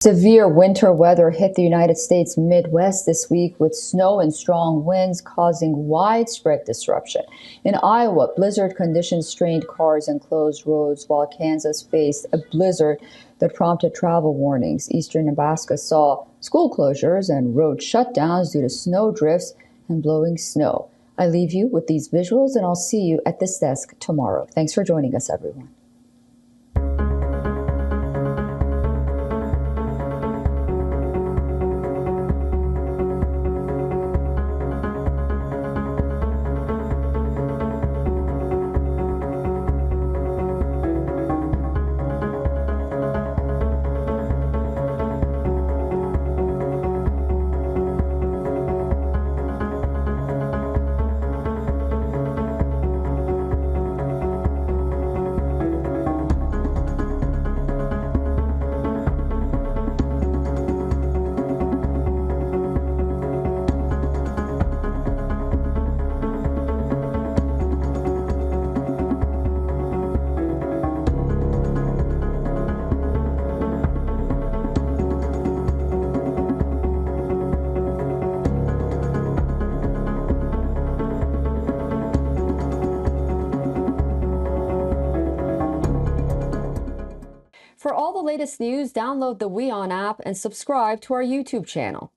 Severe winter weather hit the United States Midwest this week with snow and strong winds causing widespread disruption. In Iowa, blizzard conditions strained cars and closed roads, while Kansas faced a blizzard that prompted travel warnings. Eastern Nebraska saw school closures and road shutdowns due to snow drifts and blowing snow. I leave you with these visuals, and I'll see you at this desk tomorrow. Thanks for joining us, everyone. For all the latest news, download the WION app and subscribe to our YouTube channel.